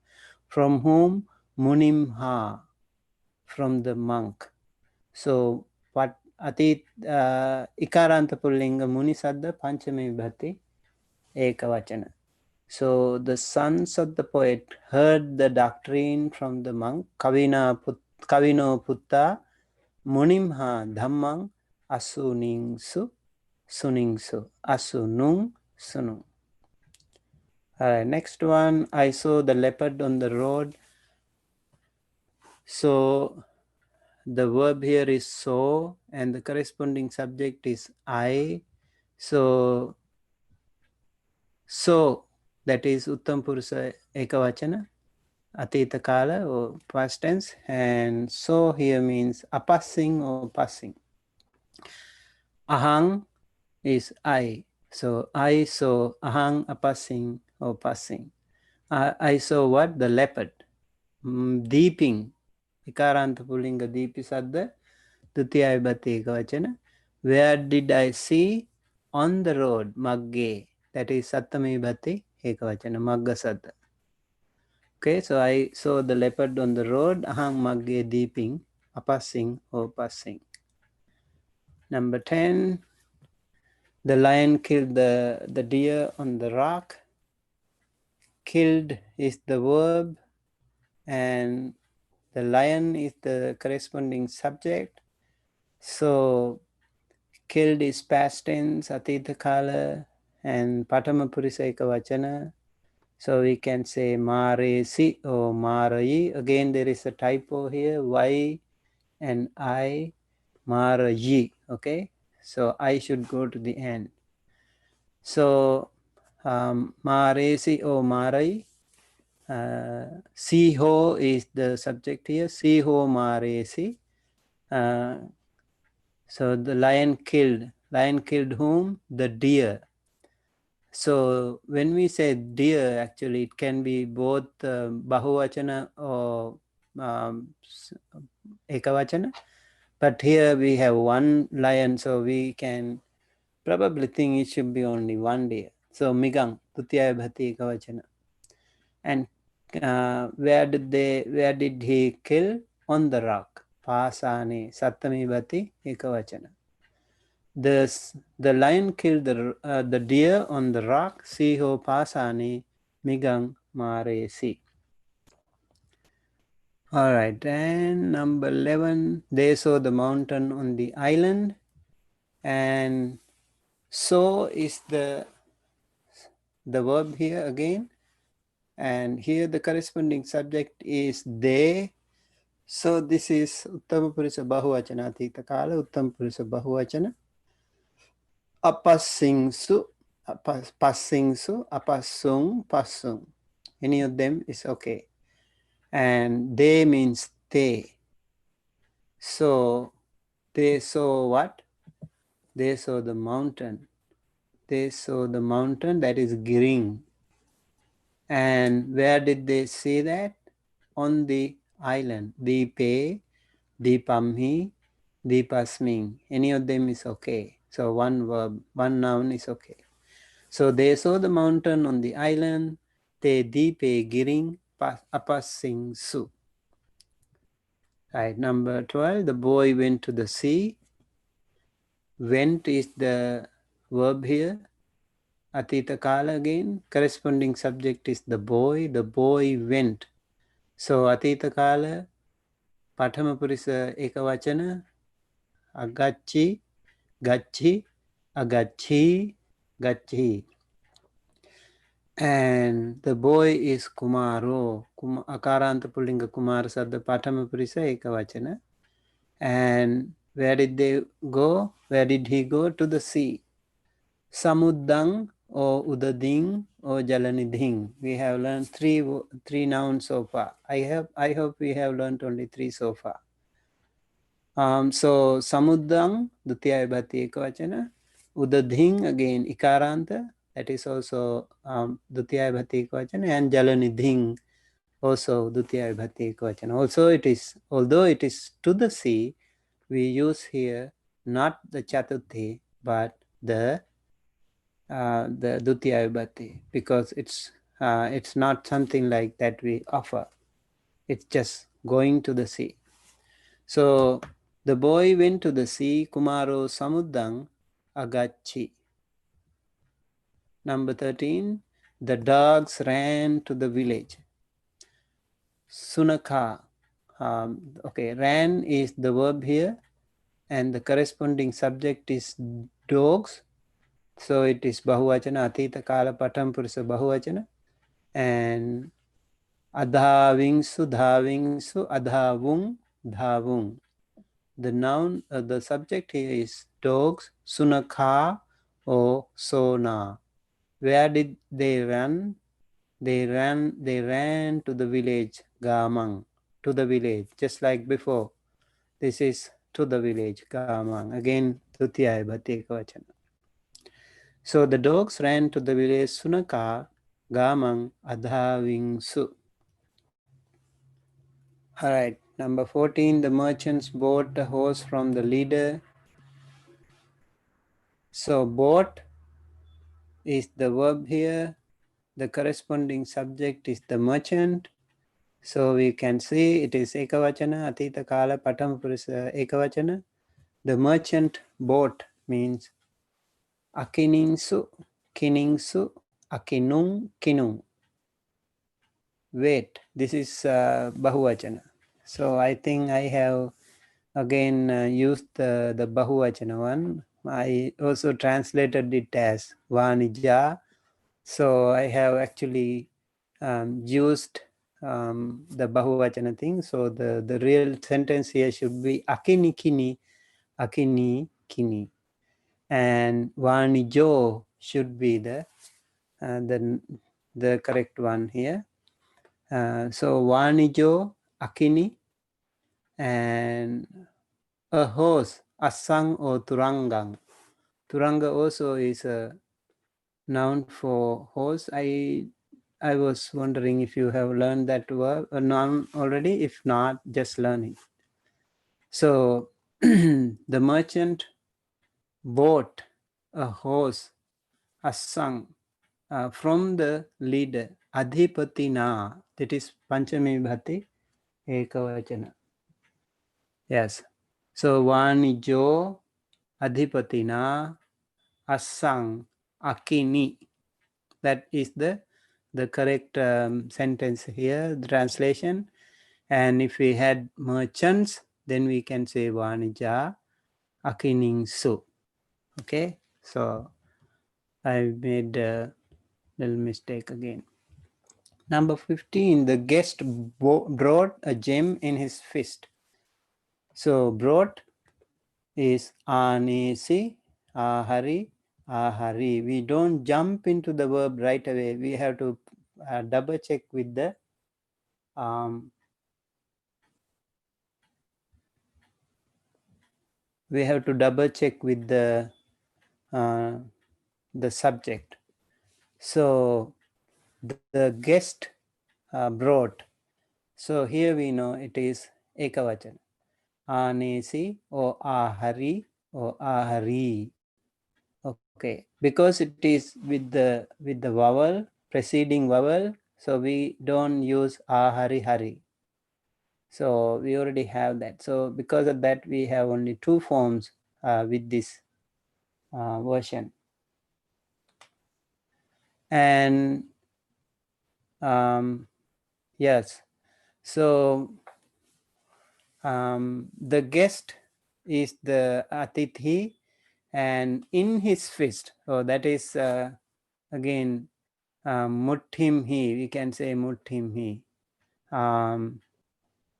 From whom? Munim Ha, from the monk. So what Atit Ikaranta Pullinga Muni Sadda Panchami Vibhati Ekavachana. So the sons of the poet heard the doctrine from the monk, Kavino Putta, Munimha Dhammang, Asuningsu, Suningsu, Asunung, Sunung. Next one, I saw the leopard on the road. So the verb here is saw, and the corresponding subject is I. So that is Uttam Purusa Ekavachana, Atita Kala or past tense, and so here means a passing or passing. Ahang is I. So I saw ahang, a passing or passing. I saw what? The leopard. Deeping. Ikaranta Pullinga Deepi Sadda. Dutya Vibhati Ekavachana. Where did I see? On the road. Magge. That is Sattami Vibhati Ekavachana. Magga Sadda. Okay, so I saw the leopard on the road. Ahang Magge Deeping. A passing or passing. Number 10. The lion killed the deer on the rock. Killed is the verb, and the lion is the corresponding subject. So killed is past tense, Atita Kala, and Patama Purisa Ekavachana. So we can say Maresi or Marayi. Again, there is a typo here, Y and I, Marayi. Okay, so I should go to the end. So Maresi or Marai. Siho is the subject here. Siho Maresi. So the lion killed Lion killed whom? The deer. So when we say deer, actually it can be both bahuvachana or ekavachana. But here we have one lion, so we can probably think it should be only one deer. So migang, tutya bhati ekavachana. And where did he kill? On the rock. Pasane sattami bhati ekavachana. The lion killed the deer on the rock. Siho pasani migang maresi. All right, and number 11, they saw the mountain on the island, and so is the verb here again, and here the corresponding subject is they. So this is Uttama Purusha Bahuvachana Atita Kala, Uttama Purusha Bahuvachana. Apasingsu, passingsu, apasung, passung. Any of them is okay. And they means they. So they saw what? They saw the mountain. They saw the mountain, that is Giring. And where did they see that? On the island. Dipe, Dipamhi, Dipasming. Any of them is okay. So one verb, one noun is okay. So they saw the mountain on the island. Te dipe giring apasing su. Right, number 12, the boy went to the sea. Went is the verb here. Atita kala again. Corresponding subject is the boy. The boy went. So atita kala, pathama purisa ekavachana, agachi, gachi, agachi, gachi. And the boy is Kumaro. Akaranta Pullinga Kumar Sabda Pathama Purisa Ekavachana. And where did they go? Where did he go? To the sea. Samuddang or Udading or Jalanidhing. We have learned three nouns so far. I hope we have learned only 3 so far. So Samuddang, Dutya Vibhati Ekavachana. Udadhing again Ikaranta. That is also Dutya Vibhati Ekavachana. And Jalanidhing also Dutya Vibhati Ekavachana. Also it is, although it is to the sea, we use here not the Chatuthi but the Dutya Vibhati, because it's not something like that we offer. It's just going to the sea. So the boy went to the sea, Kumaro Samuddang Agachi. Number 13, the dogs ran to the village. Sunaka. Okay, ran is the verb here, and the corresponding subject is dogs. So it is Bahuvachana, Atita Kala Patam Purisa Bahuvachana. And Adhavingsu, Dhavingsu, Adhavung, Dhavung. The noun, the subject here is dogs, Sunaka or Sona. Where did they run? They ran to the village, Gamang, to the village, just like before. This is to the village, Gamang. Again, Tutya Bhati Ekavachana. So the dogs ran to the village, Sunaka, Gamang, Adhavingsu. All right, number 14, the merchants bought a horse from the leader. So bought is the verb here. The corresponding subject is the merchant. So we can see it is Ekavachana, Atita Kala, Patam Purisa Ekavachana. The merchant bought means Akiningsu, Kiningsu, Akinung, Kinung. Wait, this is Bahuvachana. So I think I have again used the Bahuvachana one. I also translated it as Vanija. So I have actually used the Bahuvachana thing. So the real sentence here should be Akini Kini, Akini Kini. And Vanijo should be the correct one here. So Vanijo, Akini, and a horse, Asang or Turangang. Turanga also is a noun for horse. I was wondering if you have learned that verb noun already. If not, just learn it. So the merchant bought a horse, a son, from the leader Adhipatina. That is Panchami Bhati Ekavachana. Yes. So Vanijo Adhipatina Asang Akini. That is the correct sentence here, the translation. And if we had merchants, then we can say Vanija Akiningsu. Okay, so I made a little mistake again. Number 15, the guest brought a gem in his fist. So brought is anisi, ahari, ahari. We don't jump into the verb right away. We have to double check with the subject. So the guest brought. So here we know it is ekavachana. Anesi or ahari or ahari. Okay, because it is with the vowel, preceding vowel, so we don't use ahari hari. So we already have that. So because of that, we have only two forms with this version. And yes, so the guest is the atithi, and in his fist, so that is again muthimhi, we can say muthimhi.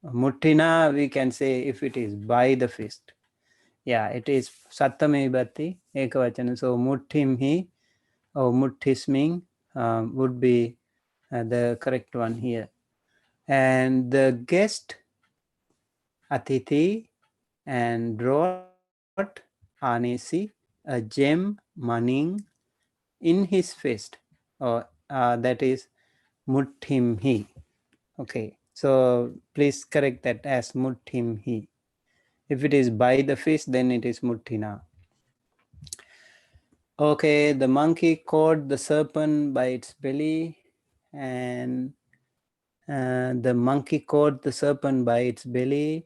Muttina, we can say if it is by the fist. Yeah, it is Sattame Bhati Ekavachana. So muthimhi or muthisming would be the correct one here. And the guest Atithi and brought Anesi a gem money in his fist, or that is muthimhi. Okay, so please correct that as muthimhi. If it is by the fist, then it is muttina. Okay, the monkey caught the serpent by its belly, and the monkey caught the serpent by its belly.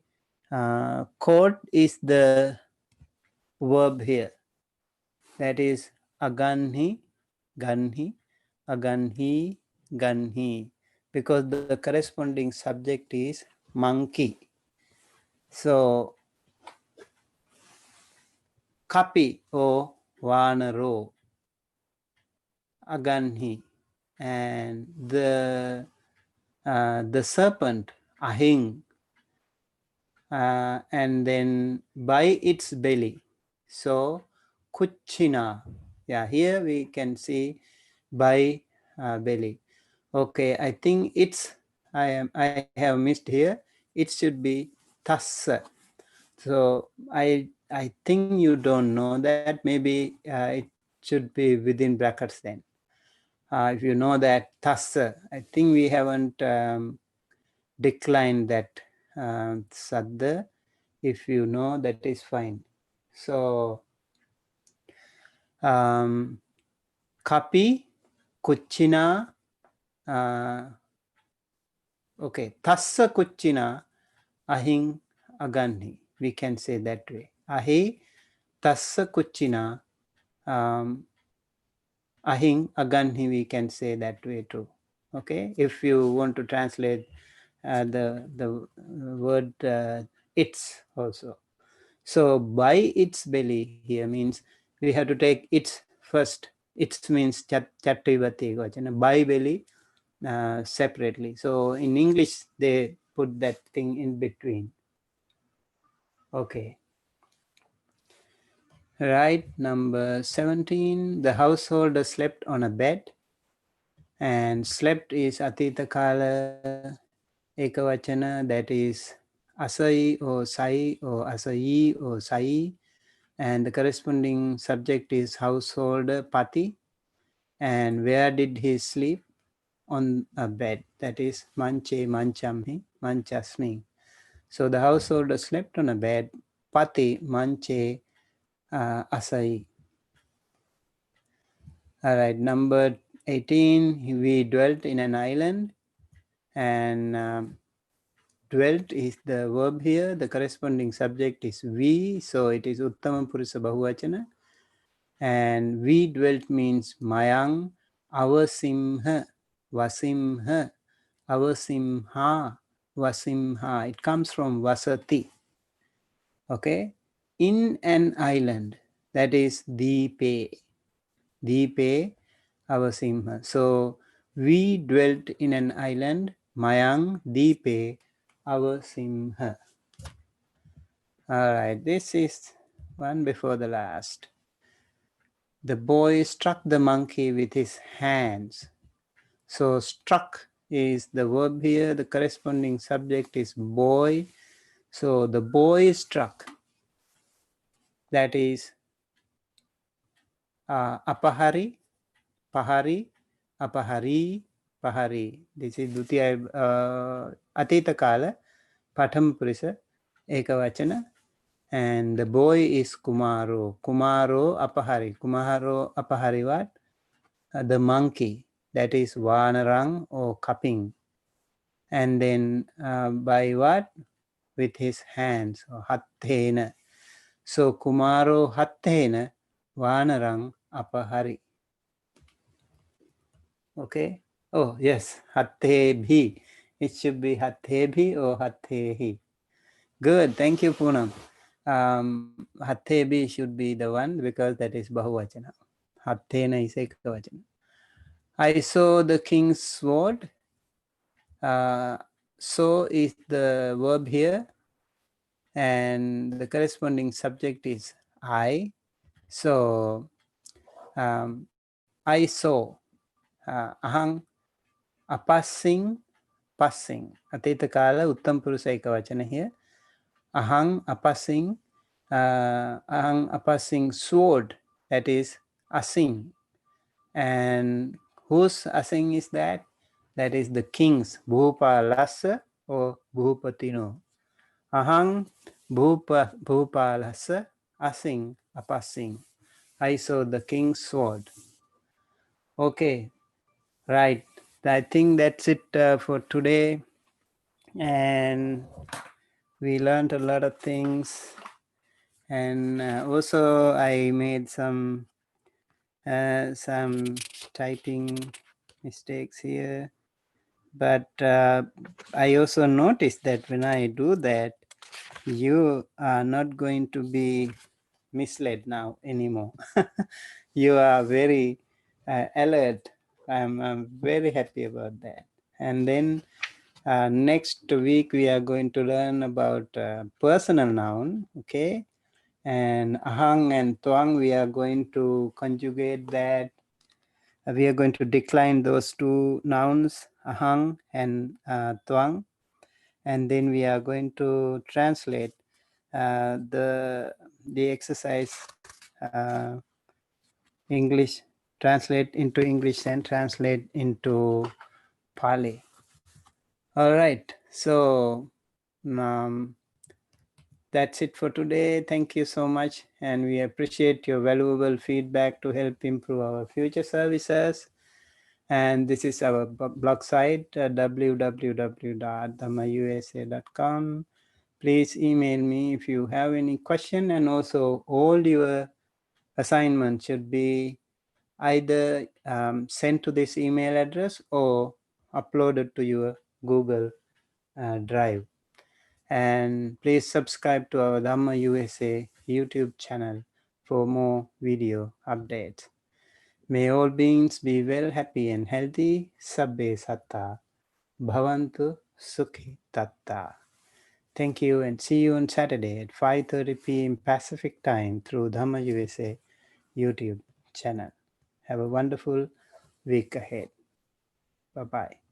Caught is the verb here. That is aganhi, ganhi, aganhi, ganhi, because the corresponding subject is monkey. So kapi or vanaro, aganhi, and the serpent ahing, and then by its belly. So kuchina, yeah, here we can see by belly. Okay, I think I have missed here. It should be tassa. So I think you don't know that. Maybe it should be within brackets then. If you know that tassa, I think we haven't declined that sadda. If you know, that is fine. So kapi, kuchina, okay, tassa kuchina ahing aganhi. We can say that way. Ahi tassa kuchina ahing aganhi, we can say that way too. Okay, if you want to translate the word its also. So by its belly here means we have to take its first. Its means chattuvati vachana, by belly separately. So in English they put that thing in between. Okay. Right, number 17. The householder slept on a bed, and slept is atita kala ekavachana, that is asai or sai or asai or sai. and the corresponding subject is household pati. And where did he sleep? On a bed, that is manche manchamhi manchasmi. So the householder slept on a bed, pati manche asai. All right, number 18, we dwelt in an island, and dwelt is the verb here. The corresponding subject is we, so it is Uttama Purusa Bahuvachana. And we dwelt means Mayang, our simha, Vasimha, our simha, Vasimha. It comes from Vasati. Okay, in an island, that is Deepe. Deepe Avasimha. So we dwelt in an island, Mayang Deepe Avasimha. All right, this is one before the last. The boy struck the monkey with his hands. So struck is the verb here. The corresponding subject is boy. So the boy struck. That is apahari, pahari, apahari, pahari. This is Dutiya Atita Kala, Patham Purisa, Ekavachana. And the boy is Kumaro. Kumaro apahari. Kumaro apahari what? The monkey. That is Vanarang or cupping. And then by what? With his hands, or Hattena. So Kumaro Hattena Vanarang apahari. Okay. Oh, yes. Hattebhi. It should be Hattebhi or Hattehi. Good. Thank you, Poonam. Hattebi should be the one because that is Bahuvachana. Hattena is Ekavachana. I saw the king's sword. So is the verb here, and the corresponding subject is I. So I saw. Ahang passing. Atita kala uttam purusa ekavachana here. Ahang passing sword, that is asing. And whose asing is that? That is the king's, Bhupalasa or Bhupatino. Ahang Bhupalasa asing apasing. I saw the king's sword. Okay, right. I think that's it for today. And we learned a lot of things. And also I made some typing mistakes here. But I also noticed that when I do that, you are not going to be misled now anymore. You are very alert. I'm very happy about that. And then next week we are going to learn about personal noun, okay? And ahang and twang, we are going to conjugate that. We are going to decline those two nouns, ahang and twang. And then we are going to translate the exercise English, translate into English and translate into Pali. All right, so that's it for today. Thank you so much, and we appreciate your valuable feedback to help improve our future services. And this is our blog site, www.dhammayusa.com. Please email me if you have any question, and also all your assignments should be either sent to this email address or uploaded to your Google Drive. And please subscribe to our Dhamma USA YouTube channel for more video updates. May all beings be well, happy and healthy. Sabbe satta. Bhavantu sukhi tatta. Thank you, and see you on Saturday at 5:30 p.m. Pacific time through Dhamma USA YouTube channel. Have a wonderful week ahead. Bye-bye.